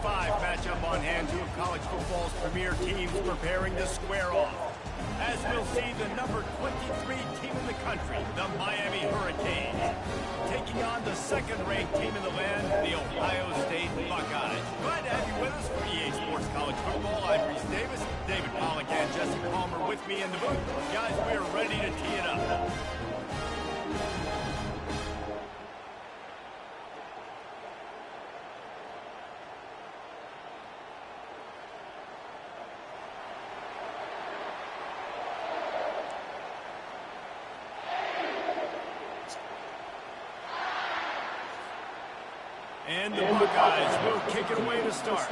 EA25 matchup on hand, two of college football's premier teams preparing to square off. As we'll see, the number 23 team in the country, the Miami Hurricanes, taking on the second-ranked team in the land, the Ohio State Buckeyes. Glad to have you with us for EA Sports College Football. I'm Reese Davis, David Pollock and Jesse Palmer with me in the booth. Guys, we are ready to tee it up. And the Buckeyes will kick it away to start.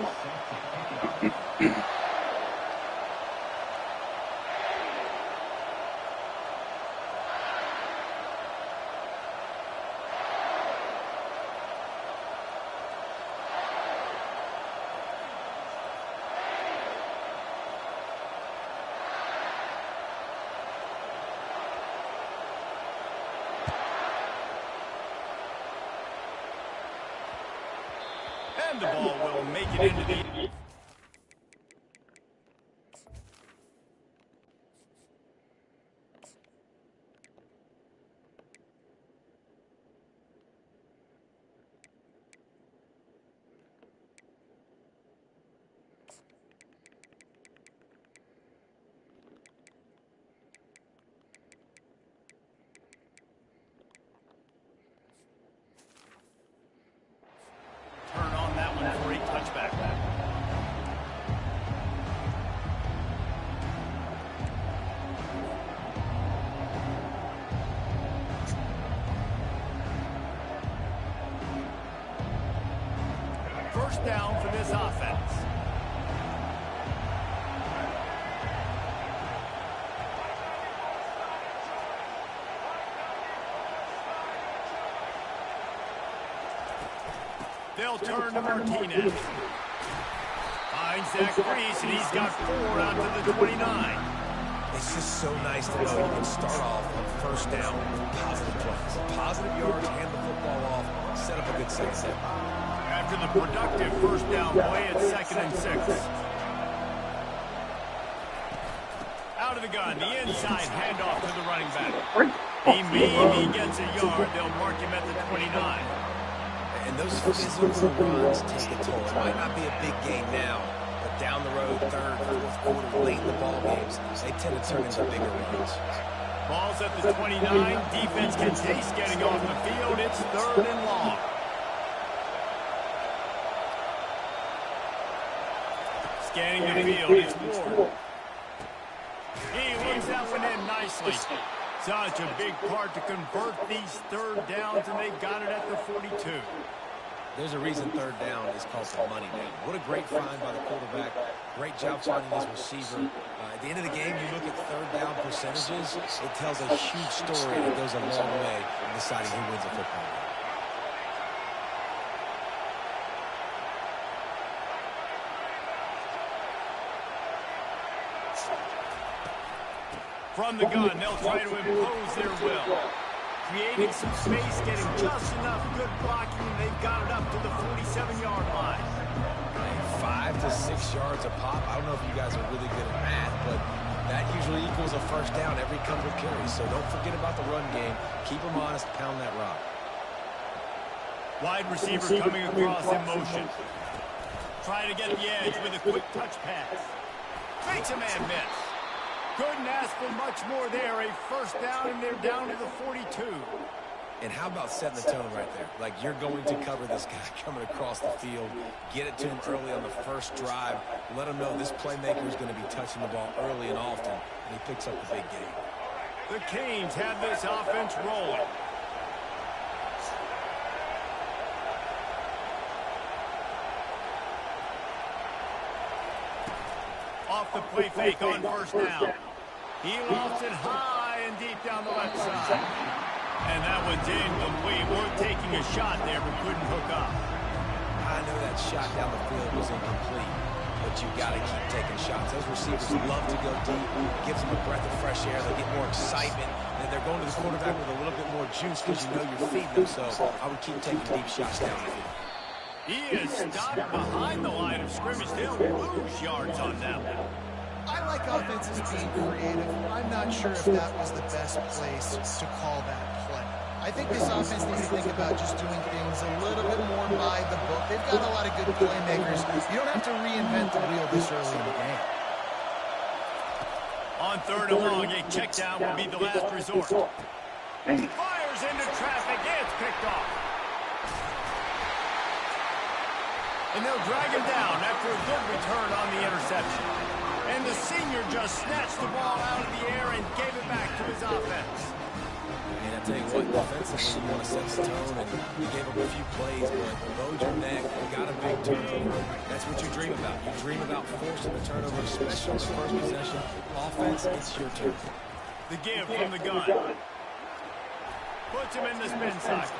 And the ball will make it into the... Turn on that one for a touchback. First down for this offense. They'll turn to Martinez. Finds Zach Reese, and he's got 4 out to the 29. It's just so nice to know you can start off on first down with positive plays. Positive yards, hand the football off, set up a good second step. After the productive first down play, it's 2nd and 6. Out of the gun, the inside handoff to the running back. He maybe gets a yard. They'll mark him at the 29. And those physical runs take a toll. It might not be a big game now, but down the road, third, fourth quarter, late in the ball games, they tend to turn into bigger runs. Ball's at the 29. Defense can taste getting off the field. It's 3rd and long. Scanning the field, it's Ward. He looks that one in nicely. Such a big part to convert these third downs, and they got it at the 42. There's a reason third down is called the money down. What a great find by the quarterback. Great job finding his receiver. At the end of the game, you look at third down percentages, it tells a huge story that goes a long way in deciding who wins a football game. From the gun, they'll try to impose their will. Creating some space, getting just enough good blocking, and they've got it up to the 47-yard line. 5 to 6 yards a pop. I don't know if you guys are really good at math, but that usually equals a first down every couple of carries. So don't forget about the run game. Keep them honest, pound that rock. Wide receiver coming across in motion. Trying to get the edge with a quick touch pass. Fakes a man miss. Couldn't ask for much more there. A first down, and they're down to the 42. And how about setting the tone right there? Like, you're going to cover this guy coming across the field. Get it to him early on the first drive. Let him know this playmaker is going to be touching the ball early and often, and he picks up the big game. The Canes have this offense rolling. Off the play fake on first down. He lofts it high and deep down the left side. And that one's incomplete. We're taking a shot there, but couldn't hook up. I know that shot down the field was incomplete, but you got to keep taking shots. Those receivers love to go deep. It gives them a breath of fresh air. They get more excitement. And they're going to the quarterback with a little bit more juice because you know you're feeding them. So I would keep taking deep shots down the field. He is stopped behind the line of scrimmage. They'll lose yards on them. I like offenses being creative. I'm not sure if that was the best place to call that play. I think this offense needs to think about just doing things a little bit more by the book. They've got a lot of good playmakers. You don't have to reinvent the wheel this early in the game. On 3rd and long, a check down will be the last resort. Fires into traffic. It's picked off. And they'll drag him down after a good return on the interception. And the senior just snatched the ball out of the air and gave it back to his offense. And I tell you what, defensively, you want to set the tone, and you gave up a few plays, but bowed your neck, got a big turnover. That's what you dream about. You dream about forcing the turnover, especially on the first possession. Offense, it's your turn. The give from the gun. Puts him in the spin cycle.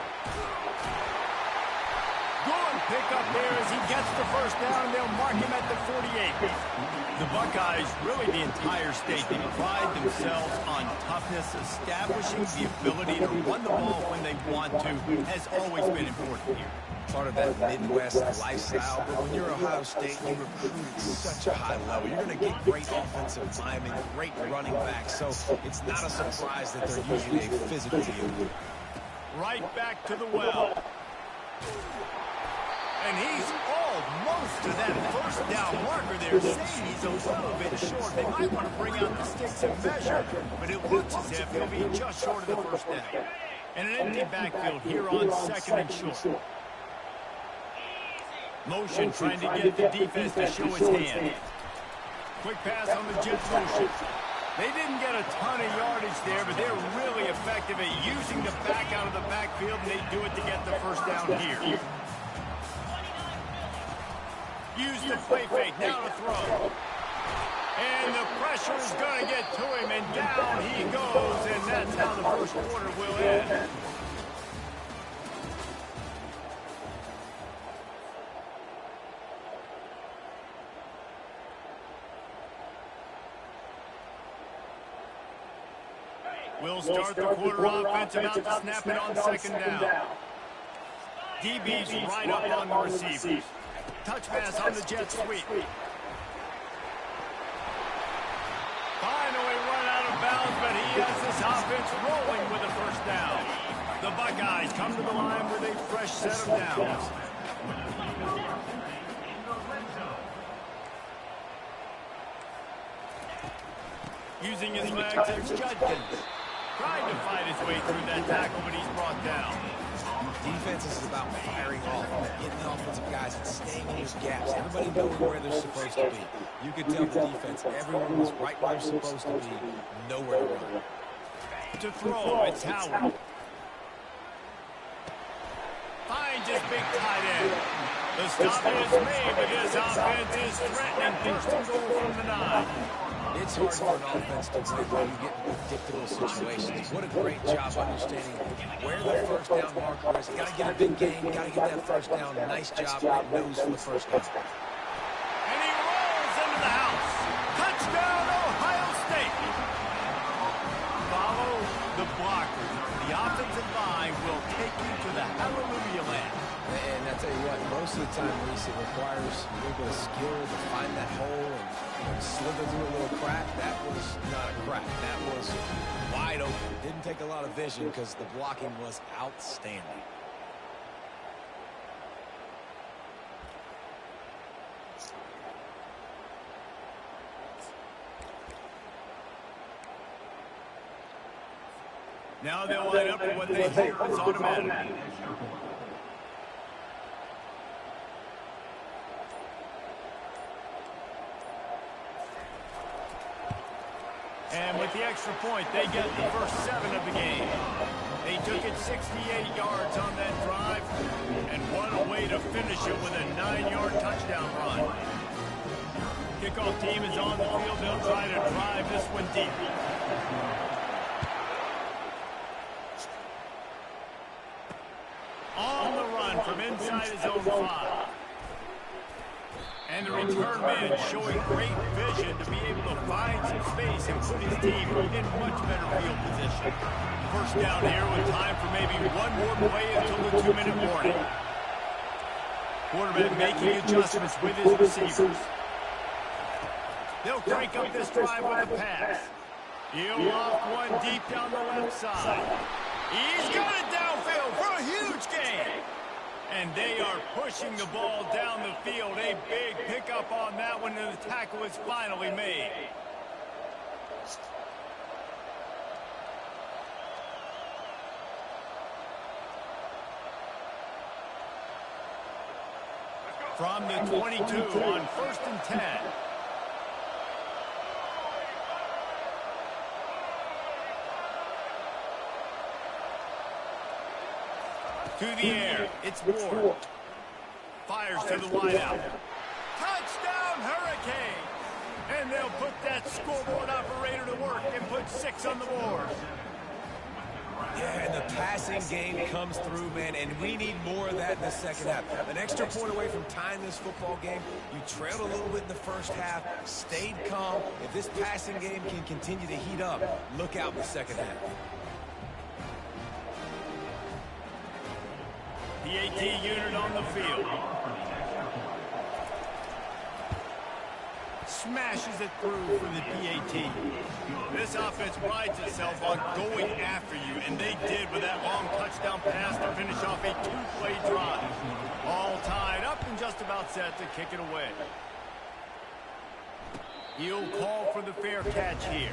Good pick up there as he gets the first down, and they'll mark him at the 48. The Buckeyes, really the entire state, they pride themselves on toughness. Establishing the ability to run the ball when they want to has always been important here. Part of that Midwest lifestyle, but when you're Ohio State, you recruit at such a high level. You're going to get great offensive linemen, great running backs, so it's not a surprise that they're usually a physical unit. Right back to the well. And he's almost to that first down marker there, saying he's a little bit short. They might want to bring out the sticks and measure, but it looks as if he'll be just short of the first down. And an empty backfield here on 2nd and short. Motion trying to get the defense to show his hand. Quick pass on the jet motion. They didn't get a ton of yardage there, but they're really effective at using the back out of the backfield, and they do it to get the first down here. Use the play fake, now to throw. And the pressure is going to get to him, and down he goes, and that's how the first quarter will end. We'll start the quarter offense, about to snap it on 2nd down. DB's right up on the receivers. Touch pass on the jet sweep. Finally run out of bounds, but he has this offense rolling with a first down. The Buckeyes come to the line with a fresh set of downs. Using his legs, it's Judkins. Trying to fight his way through that tackle, but he's brought down. Defense is about firing off, getting the offensive guys and staying in those gaps. Everybody knowing where they're supposed to be. You could tell the defense, everyone was right where they're supposed to be, nowhere to run. To throw, it's Howard. Finds his big tight end. The stop is made, but this offense is threatening. First and goal from the 9. It's hard for an offense to win when you get in predictable situations. What a great job understanding where the first down marker is. Got to get a big game, got to get that first down. Nice job, right nose for the first down. And he rolls into the house. Touchdown, Ohio State. Follow the blockers. The offensive line will take you to the hallelujah land. And I tell you what, most of the time, Reese, it requires a little bit of skill to find that hole and slither through a little crack. That was not a crack. That was wide open. Didn't take a lot of vision because the blocking was outstanding. Now they'll line up for what they hope is automatic. And with the extra point, they get the first 7 of the game. They took it 68 yards on that drive, and what a way to finish it with a 9-yard touchdown run. Kickoff team is on the field. They'll try to drive this one deep. On the run from inside his own 5. And the return man showing great vision to be able to find some space and put his team in much better field position. First down here with time for maybe one more play until the 2-minute warning. Quarterback making adjustments with his receivers. They'll crank up this drive with a pass. He'll loft one deep down the left side. He's got it downfield for a huge gain. And they are pushing the ball down the field. A big pickup on that one, and the tackle is finally made. From the 22 on 1st and 10. To the air, it's Ward. Fires to the wideout. Touchdown, Hurricane! And they'll put that scoreboard operator to work and put 6 on the board. Yeah, and the passing game comes through, man, and we need more of that in the second half. An extra point away from tying this football game. You trailed a little bit in the first half, stayed calm. If this passing game can continue to heat up, look out in the second half. The AT unit on the field. Smashes it through for the PAT. This offense prides itself on going after you, and they did with that long touchdown pass to finish off a 2-play drive. All tied up and just about set to kick it away. He'll call for the fair catch here.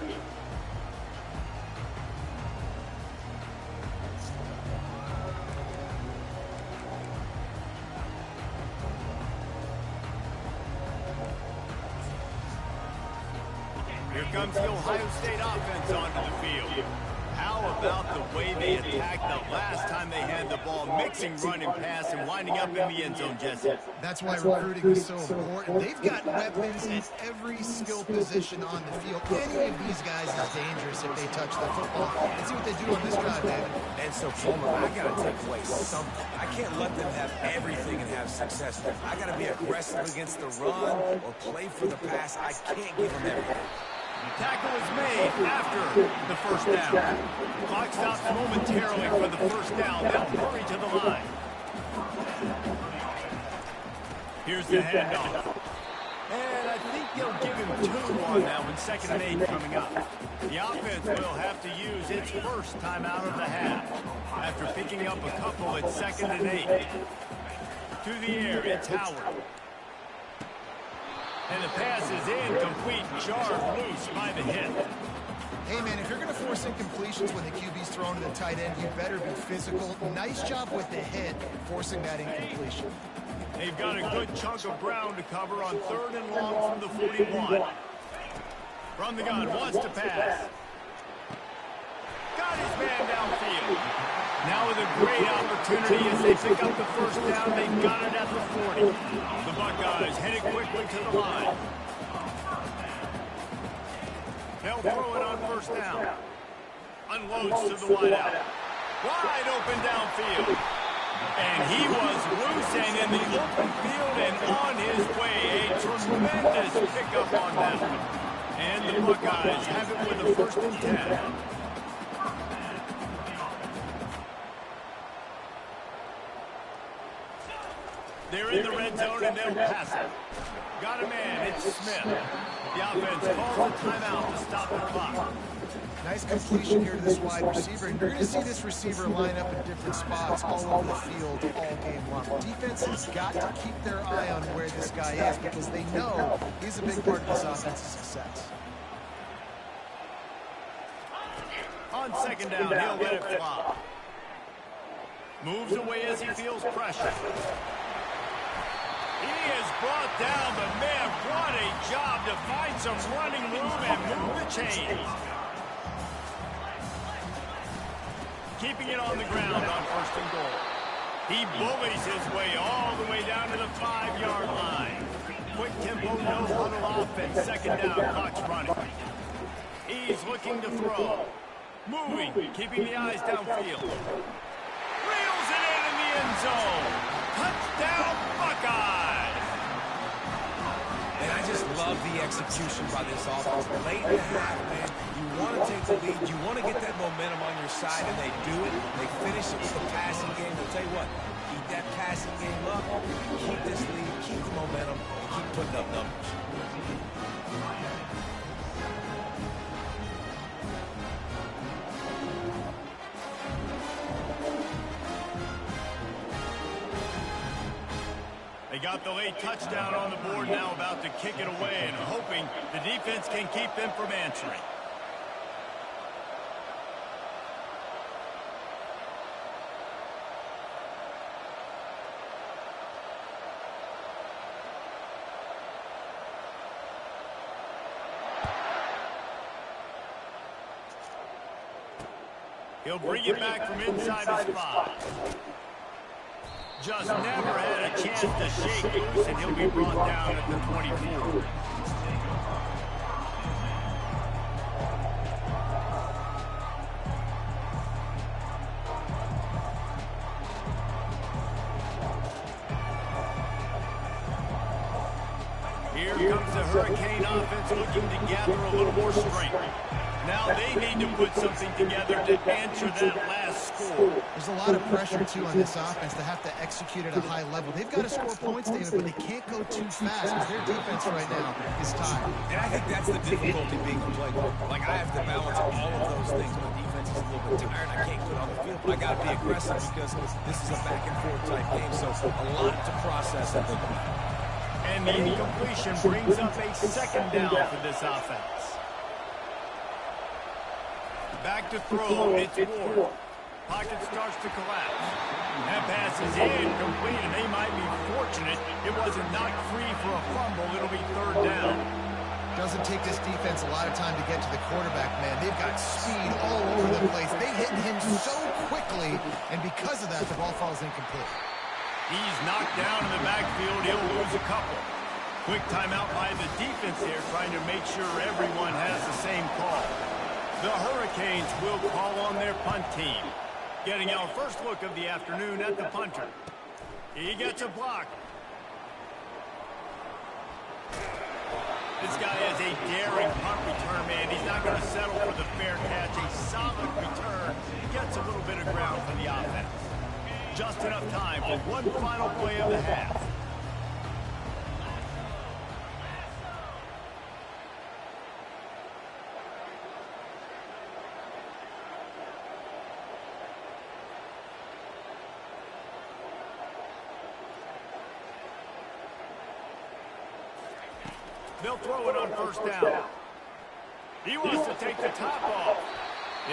Here comes the Ohio State offense onto the field. How about the way they attacked the last time they had the ball, mixing run and pass and winding up in the end zone, Jesse? That's why recruiting is so important. They've got weapons at every skill position on the field. Any of these guys is dangerous if they touch the football. Let's see what they do on this drive, David. And so, Palmer, I got to take away something. I can't let them have everything and have success. I got to be aggressive against the run or play for the pass. I can't give them everything. Tackle is made after the first down. Clock stops momentarily for the first down. They'll hurry to the line. Here's the handoff. And I think they'll give him 2 on that one. 2nd and 8 coming up. The offense will have to use its first timeout of the half. After picking up a couple at 2nd and 8. To the air, it's Howard. And the pass is incomplete, jarred loose by the hit. Hey, man, if you're going to force incompletions when the QB's thrown to the tight end, you better be physical. Nice job with the hit, forcing that incompletion. They've got a good chunk of ground to cover on 3rd and long from the 41. From the gun, wants to pass. Got his man downfield. Now with a great opportunity as they pick up the first down, they got it at the 40. The Buckeyes headed quickly to the line. They'll throw it on 1st down. Unloads to the wideout. Wide open downfield. And he was loose and in the open field and on his way. A tremendous pickup on that one. And the Buckeyes have it with a 1st and 10. They're in the red zone and they'll pass it. Got a man, it's Smith. The offense calls a timeout to stop the clock. Nice completion here to this wide receiver. And you're going to see this receiver line up in different spots all over the field all game long. Defense has got to keep their eye on where this guy is because they know he's a big part of this offense's success. On 2nd down, he'll let it fly. Moves away as he feels pressure. He has brought down the man. What a job to find some running room and move the chains. Keeping it on the ground on 1st and goal. He bullies his way all the way down to the 5-yard line. Quick tempo, no huddle offense. 2nd down, clock's running. He's looking to throw. Moving, keeping the eyes downfield. Reels it in the end zone. Touchdown, Buckeyes! And I just love the execution by this offense. Late in the half, man, you want to take the lead. You want to get that momentum on your side, and they do it. They finish it with the passing game. I'll tell you what, Keep that passing game up, keep this lead, keep the momentum, and keep putting up numbers. They got the late touchdown on the board, now about to kick it away and hoping the defense can keep them from answering. He'll bring it back from inside his 5. Just never had a chance to shake loose, and he'll be brought down at the 24. Here comes the Hurricane offense looking to gather a little more strength. Now they need to put something together to answer that last score. There's a lot of pressure, too, on this offense to have to execute at a high level. They've got to score points, David, but they can't go too fast because their defense right now is tired. And I think that's the difficulty being a play caller. Like, I have to balance all of those things. My defense is a little bit tired. I can't put on the field, but I got to be aggressive because this is a back-and-forth type game, so a lot to process and think about. And the incompletion brings up a second down for this offense. Back to throw, it's Ward. Pocket starts to collapse. That pass is incomplete, and they might be fortunate it wasn't knocked free for a fumble. It'll be third down. Doesn't take this defense a lot of time to get to the quarterback, man. They've got speed all over the place. They hit him so quickly, and because of that, the ball falls incomplete. He's knocked down in the backfield. He'll lose a couple. Quick timeout by the defense here, trying to make sure everyone has the same call. The Hurricanes will call on their punt team. Getting our first look of the afternoon at the punter. He gets a block. This guy is a daring punt return, man. He's not going to settle for the fair catch. A solid return. He gets a little bit of ground for the offense. Just enough time for one final play of the half. They'll throw it on first down. He wants to take the top off.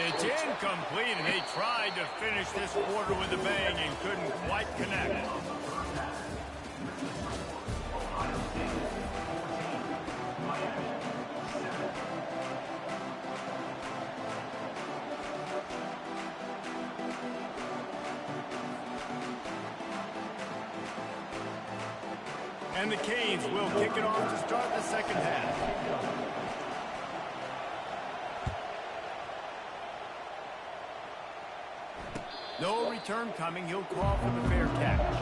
It's incomplete, and they tried to finish this quarter with a bang and couldn't quite connect. And the Canes will kick it off to start the second half. No return coming. He'll call for the fair catch.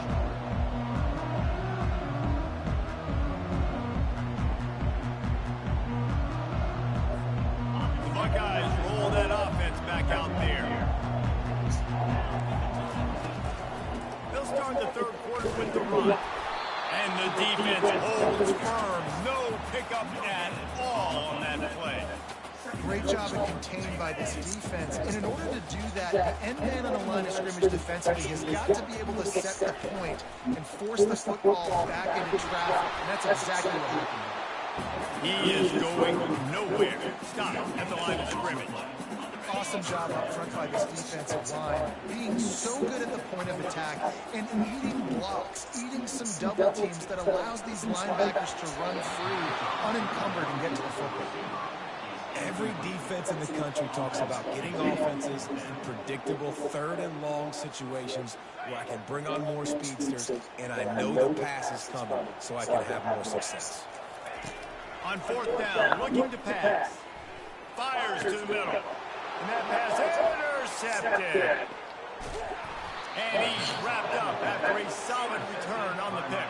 The Buckeyes roll that offense back out there. They'll start the third quarter with the run. And the defense holds firm. No pickup at all on that play. Great job of contained by this defense. And in order to do that, the end man on the line of scrimmage defensively has got to be able to set the point and force the football back into traffic. And that's exactly what happened. He is going nowhere. Stop at the line of scrimmage. Awesome job up front by this defensive line, being so good at the point of attack and eating blocks, eating some double teams that allows these linebackers to run free, unencumbered, and get to the football. Every defense in the country talks about getting offenses in predictable third and long situations where I can bring on more speedsters and I know the pass is coming so I can have more success. On fourth down, looking to pass. Fires to the middle. And that pass intercepted. And he's wrapped up after a solid return on the pick.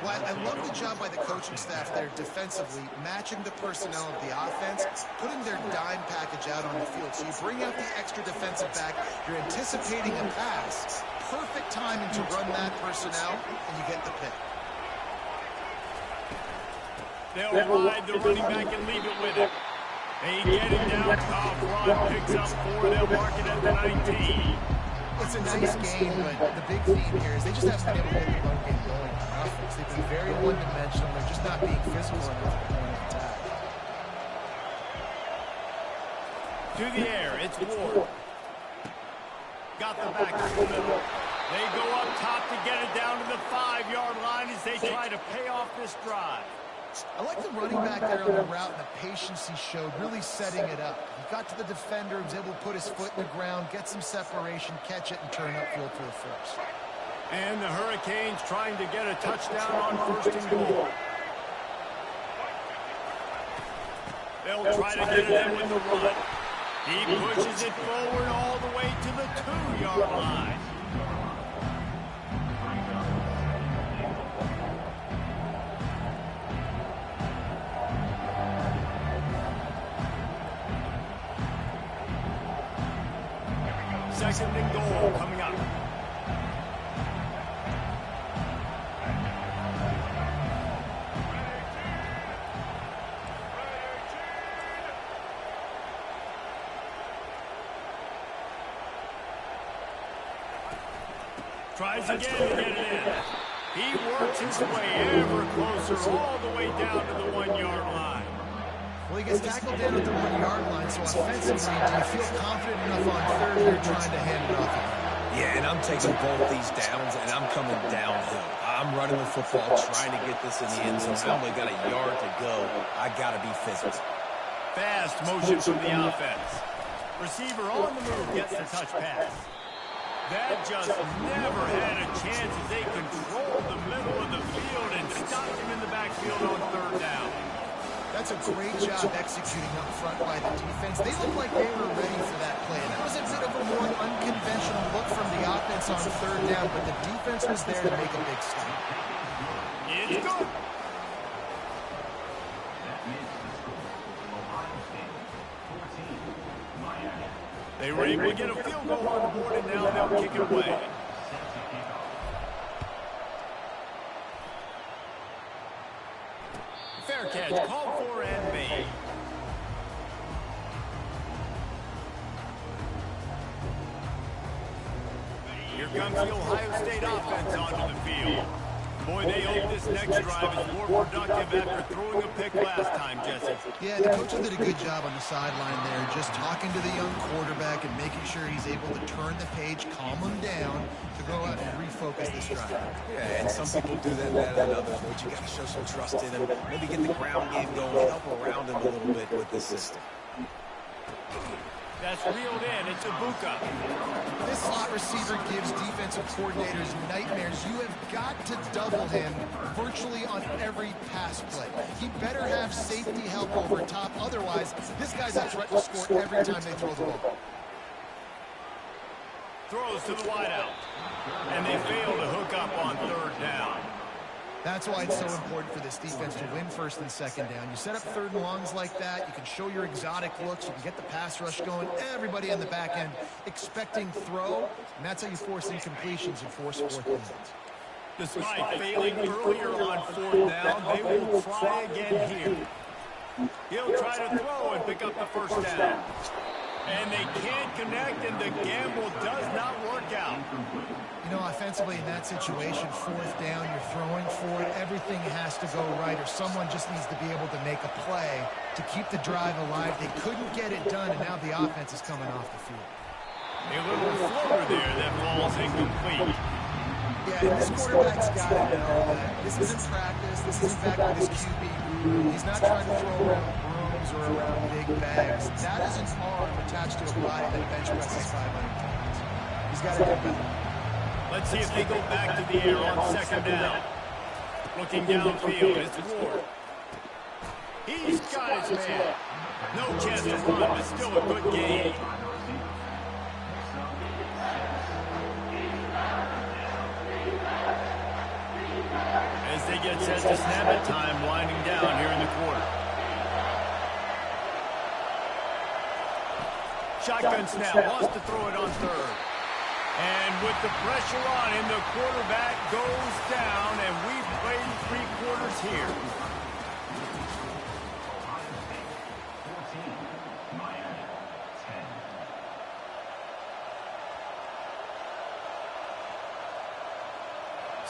Well, I love the job by the coaching staff there defensively, matching the personnel of the offense, putting their dime package out on the field. So you bring out the extra defensive back, you're anticipating a pass, perfect timing to run that personnel, and you get the pick. They'll ride the running back and leave it with him. They get him down. Cobb run picks up 4. They'll mark it at the 19. It's a nice game, but the big theme here is they just haven't been able to get the run game going on offense. They've been very one-dimensional. They're just not being physical enough at the point of attack. To the air, it's Ward. Got the back to the middle. They go up top to get it down to the 5-yard line as they try to pay off this drive. I like the running back there on the route and the patience he showed, really setting it up. He got to the defender, was able to put his foot in the ground, get some separation, catch it, and turn upfield for the first. And the Hurricanes trying to get a touchdown on 1st and goal. They'll try to get it in with the run. He pushes it forward all the way to the 2-yard line. Second and goal coming up. Tries again to get it in. He works his way ever closer all the way down to the 1-yard line. Well, he gets tackled down at the 1-yard line, so offensively, do you feel confident enough on third you're trying to hand it off again? Yeah, and I'm taking both these downs, and I'm coming downhill. I'm running the football, trying to get this in the end zone. I only got a yard to go. I got to be physical. Fast motion from the offense. Receiver on the move gets the touch pass. That just never had a chance as they controlled the middle of the field and stopped him in the backfield on 3rd down. That's a great job executing up front by the defense. They looked like they were ready for that play. And that was a bit of a more unconventional look from the offense on 3rd down, but the defense was there to make a big stop. It's good. They were able to get a field goal on the board, and now they'll kick it away. Fair catch, called for and made. Here comes the Ohio State offense onto the field. Boy, they hope this next drive is more productive after throwing a pick last time, Jesse. Yeah, the coaches did a good job on the sideline there, just talking to the young quarterback and making sure he's able to turn the page, calm him down, to go out and refocus this drive. Yeah, and some people do that better than others, but you got to show some trust in him. Maybe get the ground game going, help around him a little bit with this system. That's reeled in. It's Ibuka. This slot receiver gives defensive coordinators nightmares. You have got to double him virtually on every pass play. He better have safety help over top. Otherwise, this guy's a threat to score every time they throw the ball. Throws to the wideout. And they fail to hook up on 3rd down. That's why it's so important for this defense to win 1st and 2nd down. You set up 3rd and longs like that, you can show your exotic looks, you can get the pass rush going, everybody on the back end expecting throw, and that's how you force incompletions and force 4th downs. Despite failing earlier on 4th down, they will try again here. He'll try to throw and pick up the 1st down. And they can't connect, and the gamble does not work out. You know, offensively in that situation, 4th down, you're throwing for it, everything has to go right, or someone just needs to be able to make a play to keep the drive alive. They couldn't get it done, and now the offense is coming off the field. A little floater there that falls incomplete. Yeah, and this quarterback's got to know that this isn't practice, this isn't back with his QB. He's not trying to throw around brooms or around big bags. That is an arm attached to a body that bench presses 500 pounds. He's got to do better. Let's see if they go back to the air on 2nd down. Looking downfield, it's Ward. He's got his man. No chance to run, but still a good game. As they get set to snap it, time winding down here in the quarter. Shotgun snap, wants to throw it on 3rd. And with the pressure on him, the quarterback goes down, and we've played 3 quarters here.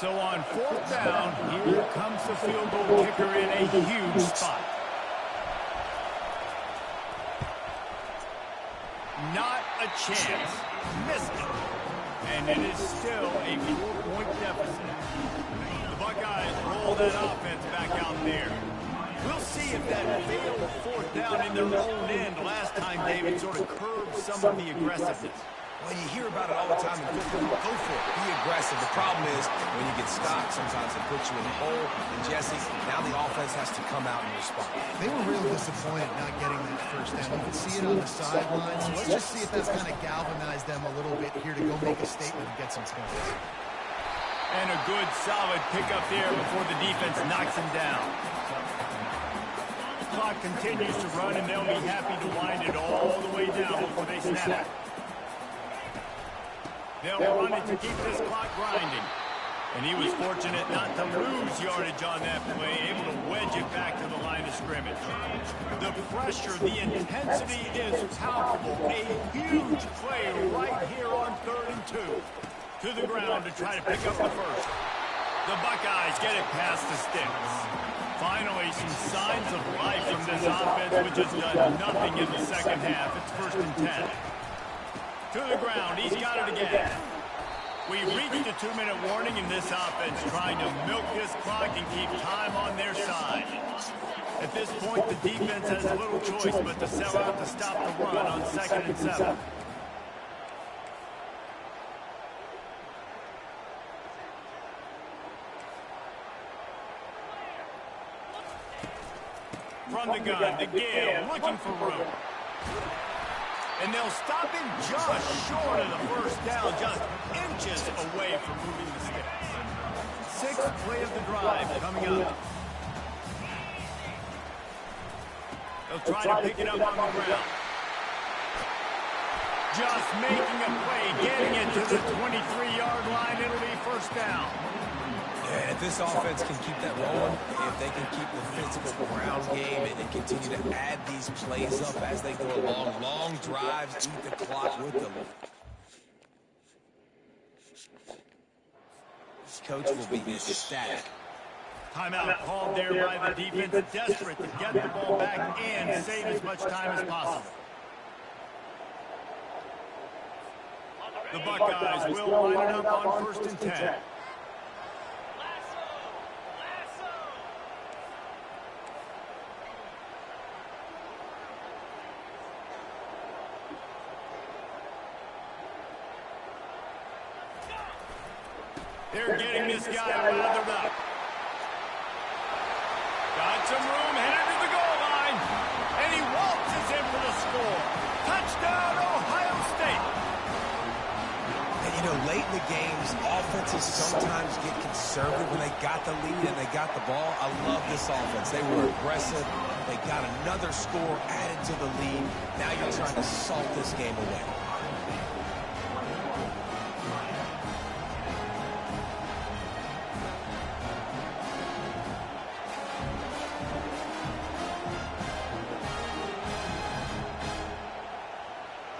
So on 4th down, here comes the field goal kicker in a huge spot. Not a chance. Missed it. And it is still a 4-point deficit. The Buckeyes roll that offense back out there. We'll see if that failed 4th down in their own end last time, David, sort of curbed some of the aggressiveness. Well, you hear about it all the time in football. Go for it. Be aggressive. The problem is when you get stopped, sometimes it puts you in a hole. And, Jesse, now the offense has to come out and respond. They were really disappointed not getting that 1st down. You can see it on the sideline. So let's just see if that's kind of galvanized them a little bit here to go make a statement and get some points. And a good, solid pickup there before the defense knocks him down. The clock continues to run, and they'll be happy to wind it all the way down before they snap it. They'll run it to keep this clock grinding. And he was fortunate not to lose yardage on that play, able to wedge it back to the line of scrimmage. The pressure, the intensity is palpable. A huge play right here on 3rd and 2. To the ground to try to pick up the first. The Buckeyes get it past the sticks. Finally, some signs of life from this offense, which has done nothing in the 2nd half. It's 1st and 10. To the ground, he's got it again. We've reached a 2-minute warning in this offense, trying to milk this clock and keep time on their side. At this point, the defense has little choice but to sell out to stop the run on 2nd and 7. From the gun, the Gale looking for room. And they'll stop him just short of the 1st down, just inches away from moving the sticks. 6th play of the drive coming up. They'll try to pick it up on the ground. Just making a play, getting it to the 23-yard line. It'll be 1st down. Yeah, if this offense can keep that rolling, if they can keep the physical ground game and continue to add these plays up as they go along, long drives, eat the clock with them. Coach will be ecstatic. Timeout called there by the defense, desperate to get the ball back and save as much time as possible. The Buckeyes will line it up on 1st and 10. They're getting this guy lathered up. Got some room, headed to the goal line. And he waltzes in for the score. Touchdown, Ohio State. And, you know, late in the games, offenses sometimes get conservative when they got the lead and they got the ball. I love this offense. They were aggressive. They got another score added to the lead. Now you're trying to salt this game away.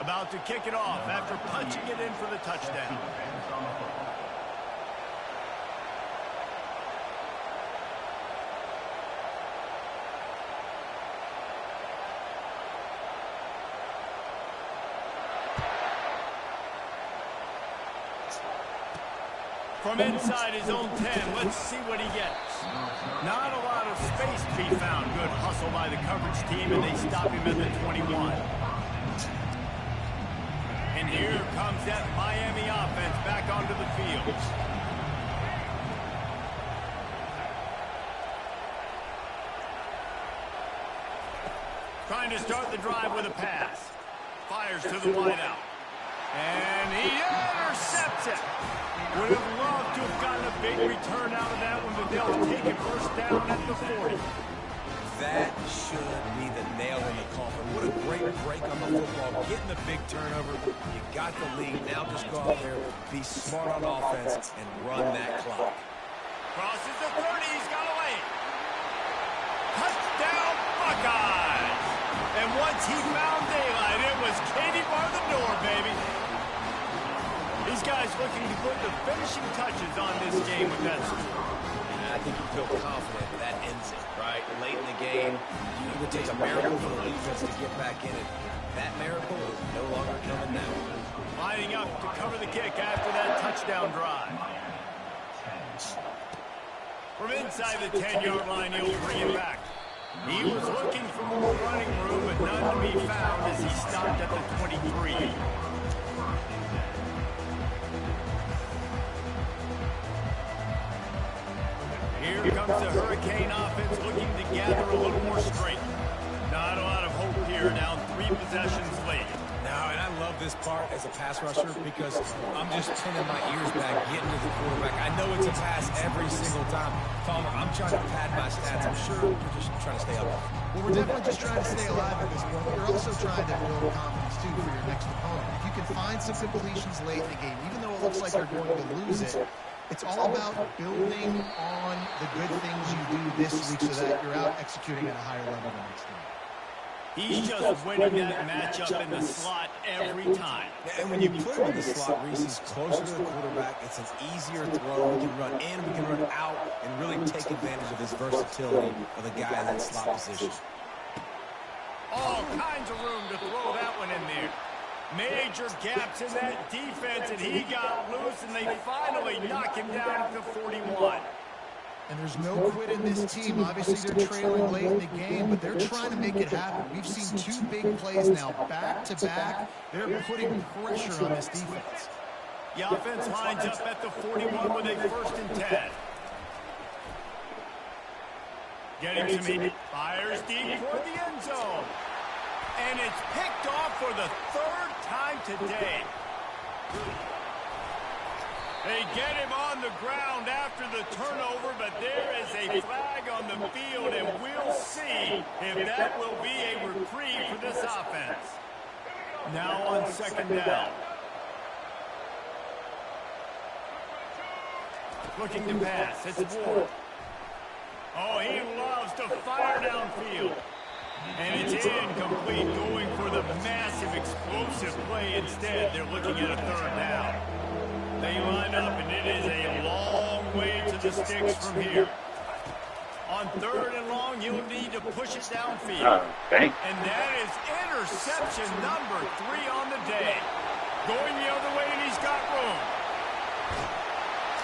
About to kick it off after punching it in for the touchdown. From inside his own 10, let's see what he gets. Not a lot of space to be found. Good hustle by the coverage team, and they stop him at the 21. And here comes that Miami offense back onto the field. Trying to start the drive with a pass. Fires to the wideout. And he intercepts it. Would have loved to have gotten a big return out of that one, but they'll take it 1st down at the 40. That should be the nail in the coffin. What a great break on the football. Getting the big turnover. You got the lead. Now just go out there, be smart on offense, and run that clock. Crosses the 30. He's got away. Touchdown, Buckeyes. And once he found daylight, it was Katie bar the door, baby. These guys looking to put the finishing touches on this game with that score. I think you feel confident that ends it, right? Late in the game, it would take a miracle for the defense to get back in it. That miracle is no longer coming now. Lining up to cover the kick after that touchdown drive. From inside the 10-yard line, he'll bring it back. He was looking for more running room, but none to be found as he stopped at the 23. Here comes the Hurricane offense looking to gather a little more strength. Not a lot of hope here, down 3 possessions late. No, and I love this part as a pass rusher because I'm just pinning my ears back, getting to the quarterback. I know it's a pass every single time. Tom, I'm trying to pad my stats. I'm sure you're just trying to stay up. Well, we're definitely just trying to stay alive at this point. You're also trying to build confidence, too, for your next opponent. If you can find some completions late in the game, even though it looks like you're going to lose it, it's all about building on the good things you do this week so that you're out executing at a higher level the next game. He's just winning that matchup in the slot every time. And when you put him in the slot, Reese is closer to the quarterback. It's an easier throw. We can run in, we can run out, and really take advantage of his versatility of the guy in that slot position. All kinds of room to throw that one in there. Major gaps in that defense, and he got loose, and they finally knock him down at the 41. And there's no quit in this team. Obviously, they're trailing late in the game, but they're trying to make it happen. We've seen 2 big plays now, back-to-back. They're putting pressure on this defense. The offense lines up at the 41 with a 1st and 10. Getting some heat. Fires deep toward the end zone. And it's picked off for the 3rd time today. They get him on the ground after the turnover, but there is a flag on the field, and we'll see if that will be a reprieve for this offense. Now on 2nd down. Looking to pass. It's Ward. Oh, he loves to fire downfield. And it's incomplete, going for the massive explosive play instead. They're looking at a 3rd down. They line up, and it is a long way to the sticks from here. On 3rd and long, you'll need to push it downfield. And that is interception number 3 on the day. Going the other way, and he's got room.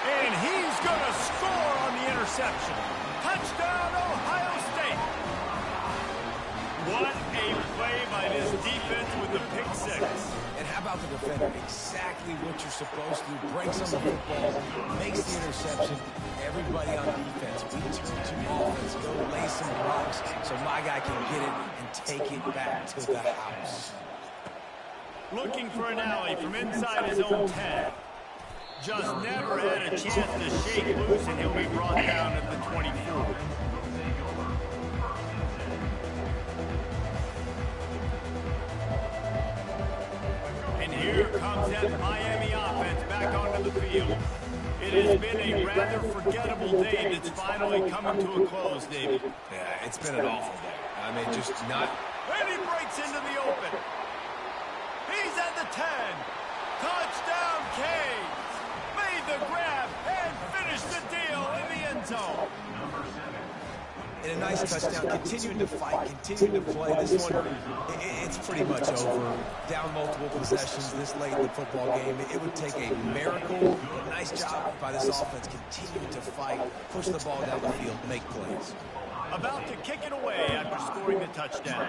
And he's going to score on the interception. Touchdown, Ohio State. What a play by this defense with the pick 6. And how about the defender? Exactly what you're supposed to do. Breaks on the football, makes the interception. Everybody on defense, we turn to offense, go lay some blocks so my guy can get it and take it back to the house. Looking for an alley from inside his own 10. Just never had a chance to shake loose, and he'll be brought down at the 24. Here comes that Miami offense back onto the field. It has been a rather forgettable day that's finally coming to a close, David. Yeah, it's been an awful day. I mean, just not... And he breaks into the open. He's at the 10. Touchdown, Canes. Made the grab and finished the deal in the end zone. And a nice touchdown, continuing to fight, continuing to play. This one, it's pretty much over. Down multiple possessions this late in the football game. It would take a miracle. Nice job by this offense, continuing to fight, push the ball down the field, make plays. About to kick it away after scoring the touchdown.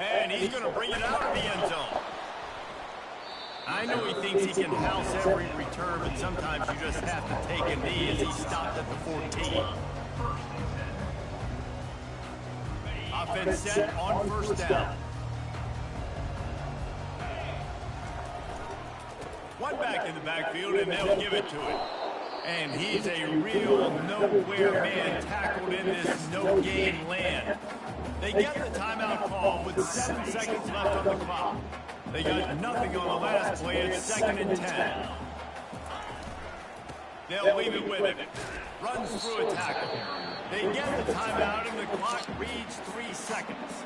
And he's going to bring it out of the end zone. I know he thinks he can house every return, but sometimes you just have to take a knee as he stopped at the 14. Offense set on 1st down. One back in the backfield, and they'll give it to him. And he's a real nowhere man tackled in this no-gain land. They get the timeout call with 7 seconds left on the clock. They got nothing on the last play. It's 2nd and 10. They'll leave it with him. Runs through a tackle. They get the timeout and the clock reads 3 seconds.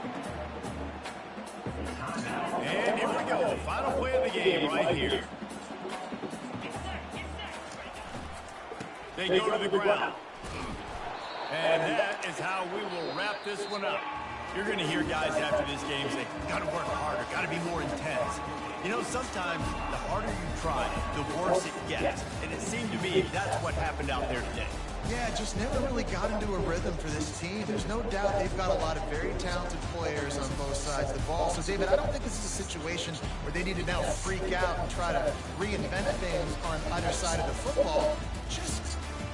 And here we go. Final play of the game right here. They go to the ground. And that is how we will wrap this one up. You're going to hear guys after this game say, got to work harder, got to be more intense. You know, sometimes the harder you try, the worse it gets. And it seemed to me that's what happened out there today. Yeah, just never really got into a rhythm for this team. There's no doubt they've got a lot of very talented players on both sides of the ball. So, David, I don't think this is a situation where they need to now freak out and try to reinvent things on either side of the football. Just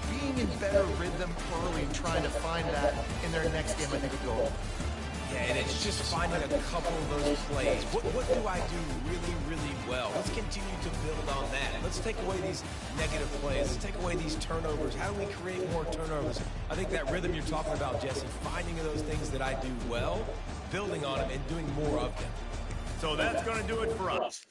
being in better rhythm early and trying to find that in their next game, I think, would go. Yeah, and it's just finding a couple of those plays. What do I do really, really well? Let's continue to build on that. Let's take away these negative plays. Let's take away these turnovers. How do we create more turnovers? I think that rhythm you're talking about, Jesse, finding those things that I do well, building on them, and doing more of them. So that's going to do it for us.